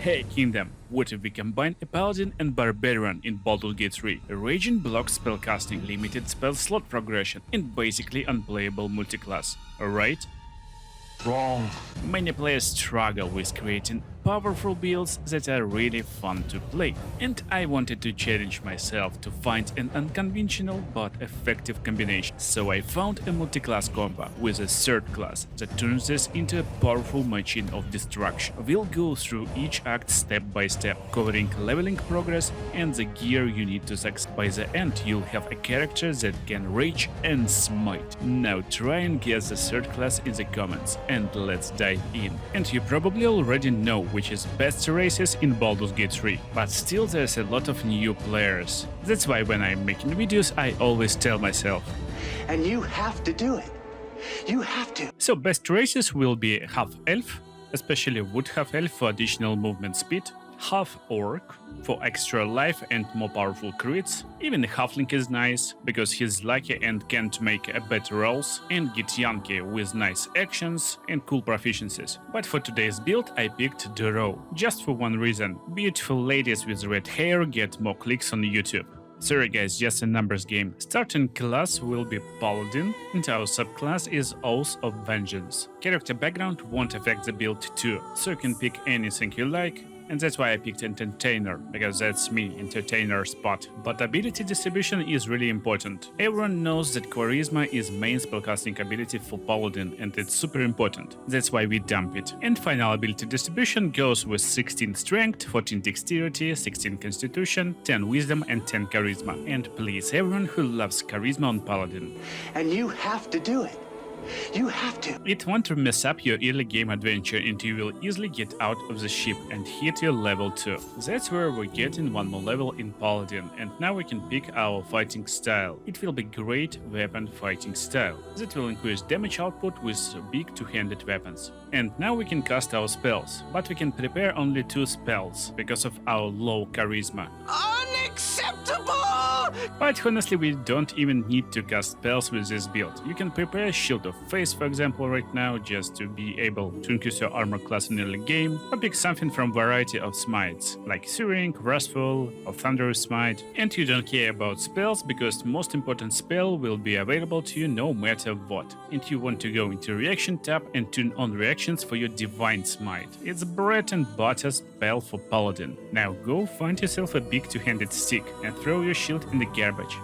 Hey Kingdom, what if we combine a paladin and barbarian in Baldurs Gate 3? A raging blocks spellcasting, limited spell slot progression, and basically unplayable multiclass, alright? Wrong. Many players struggle with creating powerful builds that are really fun to play, and I wanted to challenge myself to find an unconventional but effective combination. So I found a multi-class combo with a third class that turns this into a powerful machine of destruction. We'll go through each act step by step, covering leveling progress and the gear you need to succeed. By the end, you'll have a character that can rage and smite. Now try and guess the third class in the comments, and let's dive in. And you probably already know which is best races in Baldurs Gate 3, but still there's a lot of new players. That's why when I'm making videos I always tell myself, And you have to do it. You have to. so best races will be half elf, especially wood half elf for additional movement speed, half orc for extra life and more powerful crits. Even the halfling is nice because he's lucky and can't make a better rolls, and Githyanki with nice actions and cool proficiencies. But for today's build I picked Duro, just for one reason: beautiful ladies with red hair get more clicks on YouTube. Sorry guys, just a numbers game. Starting class will be Paladin, and our subclass is Oath of Vengeance. Character background won't affect the build too, so you can pick anything you like. And that's why I picked Entertainer, because that's me, Entertainer spot. But ability distribution is really important. Everyone knows that Charisma is main spellcasting ability for Paladin, and it's super important. That's why we dump it. And final ability distribution goes with 16 Strength, 14 Dexterity, 16 Constitution, 10 Wisdom and 10 Charisma. And please, everyone who loves Charisma on Paladin. And you have to do it. You have to. It won't mess up your early game adventure, and you will easily get out of the ship and hit your level 2. That's where we're getting one more level in Paladin, and now we can pick our fighting style. It will be great weapon fighting style that will increase damage output with big two-handed weapons. And now we can cast our spells, but we can prepare only 2 spells because of our low charisma. Unacceptable! But honestly, we don't even need to cast spells with this build. You can prepare Shield of Faith, for example, right now, just to be able to increase your armor class in early game, or pick something from variety of smites, like Searing, Wrathful, or Thunderous Smite. And you don't care about spells, because the most important spell will be available to you no matter what. And you want to go into Reaction tab and turn on reactions for your Divine Smite. It's bread and butter spell for Paladin. Now go find yourself a big two-handed stick and throw your shield in the garbage.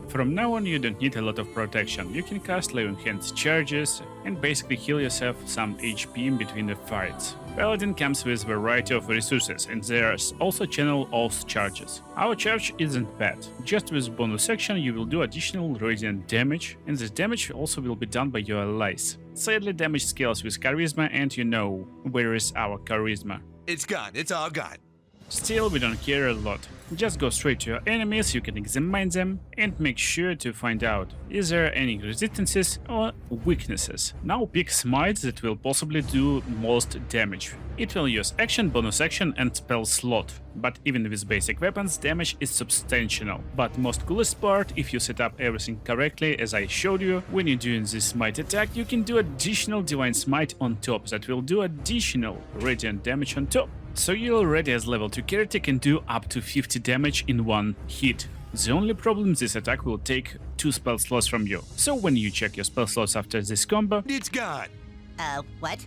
From now on you don't need a lot of protection. You can cast Laying Hands charges and basically heal yourself some HP in between the fights. Paladin comes with a variety of resources, and there's also Channel Oath charges. Our charge isn't bad. Just with bonus action you will do additional radiant damage, and this damage also will be done by your allies. Sadly, damage scales with charisma, and you know, where is our charisma? It's gone. It's all gone. Still, we don't care a lot. Just go straight to your enemies, you can examine them, and make sure to find out is there any resistances or weaknesses. Now pick Smite that will possibly do most damage. It will use action, bonus action and spell slot, but even with basic weapons damage is substantial. But most coolest part, if you set up everything correctly as I showed you, when you're doing this Smite attack you can do additional Divine Smite on top that will do additional radiant damage on top. So you already as level 2 character can do up to 50 damage in one hit. The only problem, this attack will take 2 spell slots from you. So when you check your spell slots after this combo, It's gone. What?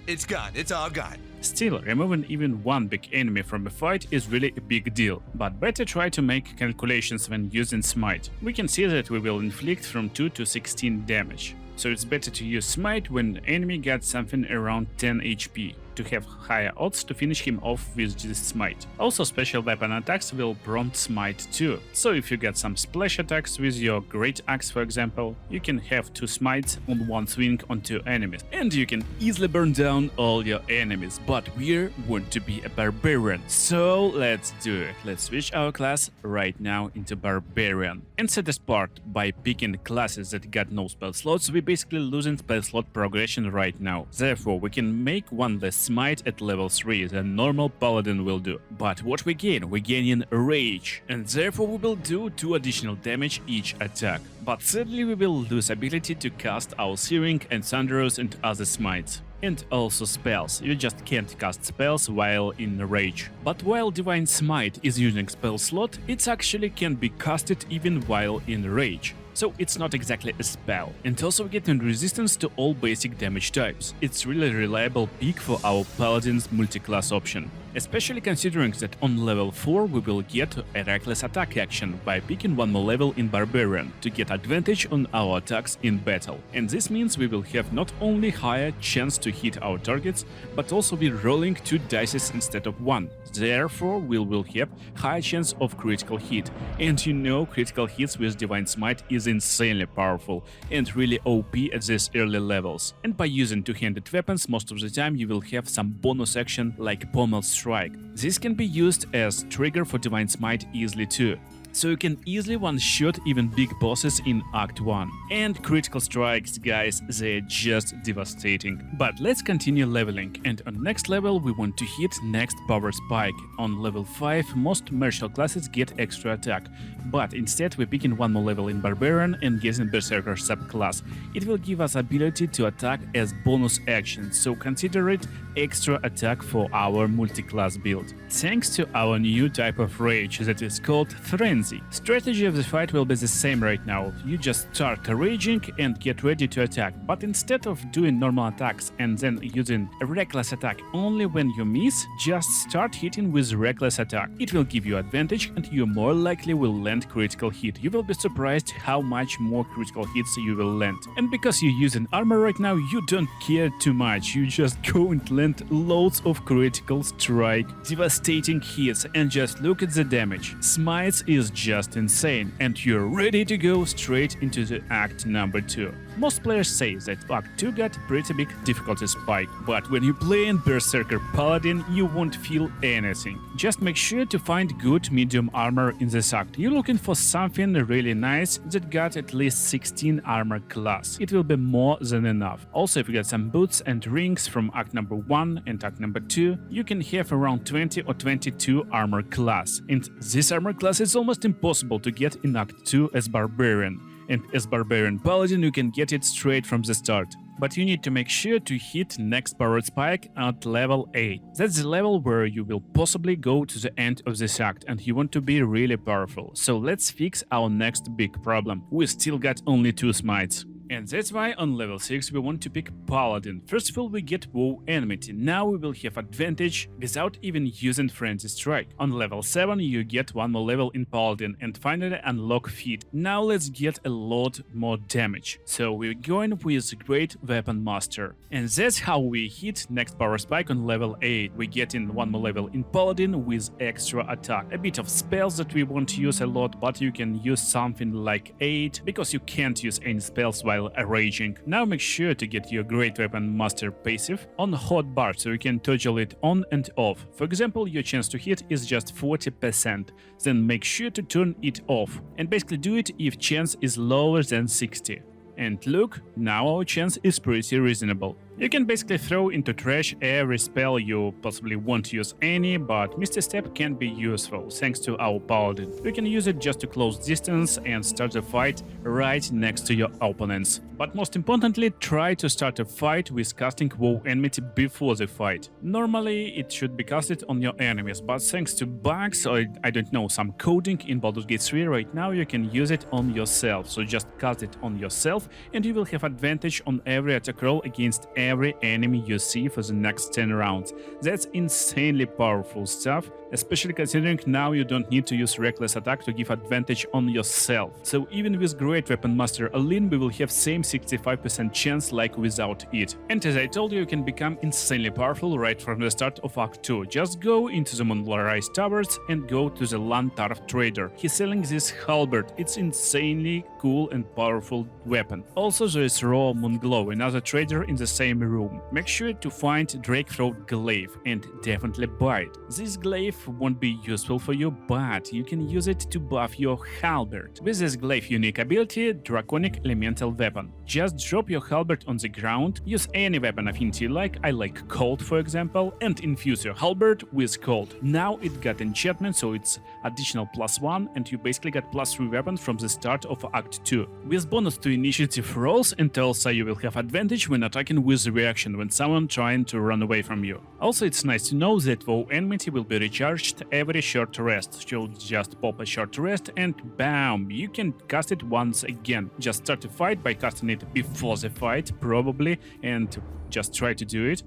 It's gone. It's all gone. still removing even one big enemy from a fight is really a big deal. But better try to make calculations when using Smite. We can see that we will inflict from 2 to 16 damage. So it's better to use Smite when the enemy gets something around 10 HP, to have higher odds to finish him off with this Smite. Also, special weapon attacks will prompt Smite too, so if you get some splash attacks with your Great Axe for example, you can have 2 Smites on one swing on 2 enemies, and you can easily burn down all your enemies. But we want to be a Barbarian, so let's do it. Let's switch our class right now into Barbarian. And set this part by picking classes that got no spell slots, we basically losing spell slot progression right now. Therefore, we can make one less Smite at level 3 than normal Paladin will do. But what we gain? We gain in Rage, and therefore we will do 2 additional damage each attack. But sadly we will lose ability to cast our Searing and Thunderous and other Smites. And also spells, you just can't cast spells while in rage. But while Divine Smite is using spell slot, it actually can be casted even while in rage. So it's not exactly a spell, and also getting resistance to all basic damage types. It's really reliable pick for our Paladin's multiclass option. Especially considering that on level 4 we will get a reckless attack action by picking one more level in Barbarian to get advantage on our attacks in battle. And this means we will have not only higher chance to hit our targets, but also be rolling 2 dice instead of 1. Therefore, we will have higher chance of critical hit. And you know, critical hits with Divine Smite is insanely powerful and really OP at these early levels. And by using two-handed weapons, most of the time you will have some bonus action like Pommel Strike. This can be used as trigger for Divine Smite easily too. So you can easily one-shot even big bosses in Act 1. And critical strikes, guys, they're just devastating. But let's continue leveling, and on next level we want to hit next power spike. On level 5 most martial classes get extra attack, but instead we're picking one more level in Barbarian and getting Berserker subclass. It will give us ability to attack as bonus action, so consider it extra attack for our multi-class build. Thanks to our new type of rage that is called Frenzy. Strategy of the fight will be the same right now. You just start raging and get ready to attack, but instead of doing normal attacks and then using a reckless attack only when you miss, just start hitting with reckless attack. It will give you advantage and you more likely will land critical hit. You will be surprised how much more critical hits you will land. And because you're using armor right now, you don't care too much. You just go and land loads of critical strike, devastating hits, and just look at the damage. Smites is just insane, and you're ready to go straight into the act number 2. Most players say that Act 2 got pretty big difficulty spike, but when you play in Berserker Paladin, you won't feel anything. Just make sure to find good medium armor in this act. You're looking for something really nice that got at least 16 armor class. It will be more than enough. Also, if you get some boots and rings from Act number 1 and Act number 2, you can have around 20 or 22 armor class. And this armor class is almost impossible to get in Act 2 as Barbarian. And as Barbarian Paladin you can get it straight from the start. But you need to make sure to hit next powered spike at level 8. That's the level where you will possibly go to the end of this act and you want to be really powerful. So let's fix our next big problem. We still got only 2 smites. And that's why on level 6 we want to pick Paladin. First of all we get Woe Enmity. Now we will have advantage without even using Frenzy Strike. On level 7 you get one more level in Paladin and finally unlock Feat. Now let's get a lot more damage. So we're going with Great Weapon Master. And that's how we hit next power spike on level 8. We get in one more level in Paladin with extra attack. A bit of spells that we won't use a lot, but you can use something like 8 because you can't use any spells while raging. Now make sure to get your Great Weapon Master passive on hotbar so you can toggle it on and off. For example, your chance to hit is just 40%, then make sure to turn it off and basically do it if chance is lower than 60. And look, now our chance is pretty reasonable. You can basically throw into trash every spell you possibly won't use any, but Misty Step can be useful thanks to our Paladin. You can use it just to close distance and start the fight right next to your opponents. But most importantly, try to start a fight with casting Woe Enmity before the fight. Normally it should be casted on your enemies, but thanks to bugs or I don't know, some coding in Baldur's Gate 3 right now you can use it on yourself. So just cast it on yourself and you will have advantage on every attack roll against every enemy you see for the next 10 rounds. That's insanely powerful stuff, especially considering now you don't need to use reckless attack to give advantage on yourself. So even with Great Weapon Master alone we will have same 65% chance like without it. And as I told you, you can become insanely powerful right from the start of Act 2. Just go into the Moonrise Towers and go to the Lantarf Trader. He's selling this halberd. It's insanely cool and powerful weapon. Also there is Raw Moonglow, another trader in the same room. Make sure to find Drakethroat Glaive and definitely buy it. This glaive won't be useful for you, but you can use it to buff your halberd. With this glaive unique ability, Draconic Elemental Weapon. Just drop your halberd on the ground, use any weapon affinity you like, I like cold for example, and infuse your halberd with cold. Now it got enchantment, so it's additional +1 and you basically got +3 weapons from the start of Act 2. With bonus to initiative rolls, and also you will have advantage when attacking with the reaction when someone trying to run away from you. Also, it's nice to know that WoW enmity will be recharged every short rest. You'll just pop a short rest and bam, you can cast it once again. Just start a fight by casting it before the fight, probably, and just try to do it.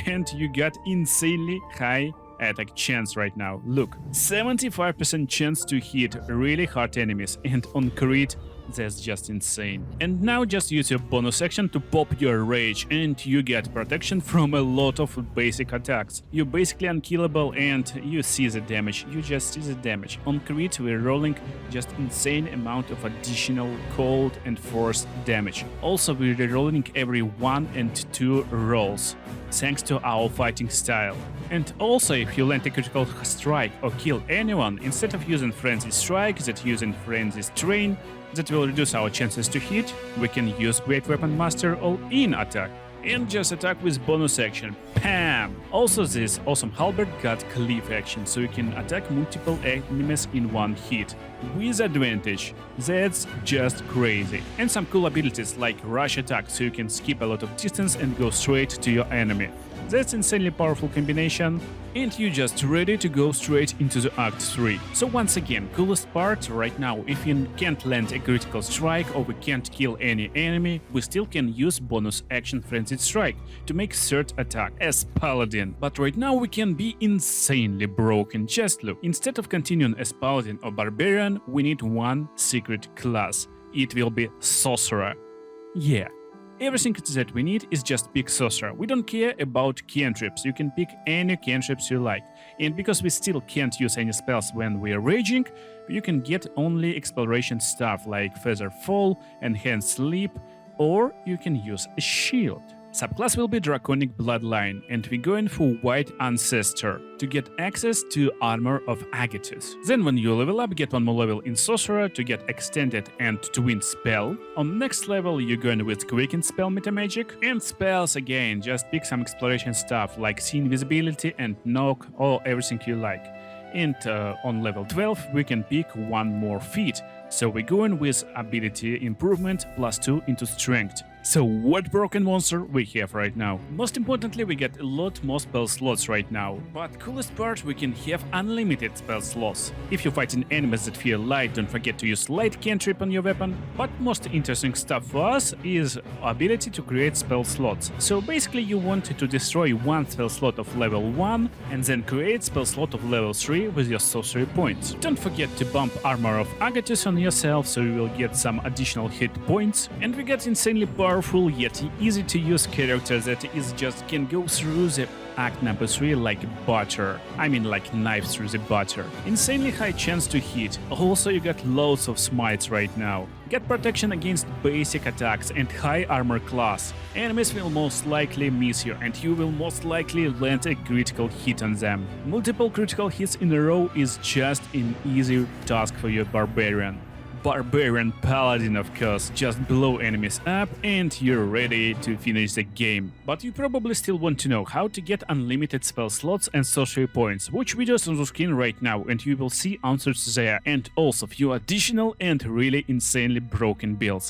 And you got insanely high attack chance right now. Look, 75% chance to hit really hard enemies, and on crit, that's just insane. And now just use your bonus action to pop your rage and you get protection from a lot of basic attacks. You're basically unkillable and you see the damage, you just see the damage. On crit we're rolling just insane amount of additional cold and force damage. Also we're rerolling every 1 and 2 rolls, thanks to our fighting style. And also if you land a critical strike or kill anyone, instead of using frenzy strike, that using frenzy strain, that will reduce our chances to hit, we can use Great Weapon Master all-in attack and just attack with bonus action. Pam! Also this awesome halberd got cleave action, so you can attack multiple enemies in one hit. With advantage. That's just crazy. And some cool abilities like rush attack, so you can skip a lot of distance and go straight to your enemy. That's insanely powerful combination, and you're just ready to go straight into the Act 3. So once again, coolest part right now, if you can't land a critical strike or we can't kill any enemy, we still can use bonus action Frenzied Strike to make third attack as Paladin. But right now we can be insanely broken, just look. Instead of continuing as Paladin or Barbarian, we need one secret class. It will be Sorcerer. Yeah. Everything that we need is just pick Sorcerer. We don't care about cantrips, you can pick any cantrips you like. And because we still can't use any spells when we are raging, you can get only exploration stuff like Feather Fall, Enhanced Sleep, or you can use a shield. Subclass will be Draconic Bloodline, and we're going for White Ancestor to get access to Armor of Agathis. Then when you level up, get one more level in Sorcerer to get Extended and Twin Spell. On next level, you're going with Quicken Spell Metamagic, and spells again, just pick some exploration stuff like See Invisibility and Knock or everything you like. And on level 12, we can pick one more feat. So we're going with Ability Improvement +2 into Strength. So what broken monster we have right now? Most importantly, we get a lot more spell slots right now. But coolest part, we can have unlimited spell slots. If you're fighting enemies that fear light, don't forget to use light cantrip on your weapon. But most interesting stuff for us is ability to create spell slots. So basically you want to destroy one spell slot of level 1 and then create spell slot of level 3 with your sorcery points. Don't forget to bump Armor of Agathis on yourself, so you will get some additional hit points. And we get insanely powerful yet easy to use character that is just can go through the act number 3 like butter. I mean like knife through the butter. Insanely high chance to hit. Also you got loads of smites right now. Get protection against basic attacks and high armor class. Enemies will most likely miss you and you will most likely land a critical hit on them. Multiple critical hits in a row is just an easy task for your Barbarian. Barbarian Paladin, of course, just blow enemies up and you're ready to finish the game. But you probably still want to know how to get unlimited spell slots and sorcery points. Watch videos on the screen right now and you will see answers there, and also few additional and really insanely broken builds.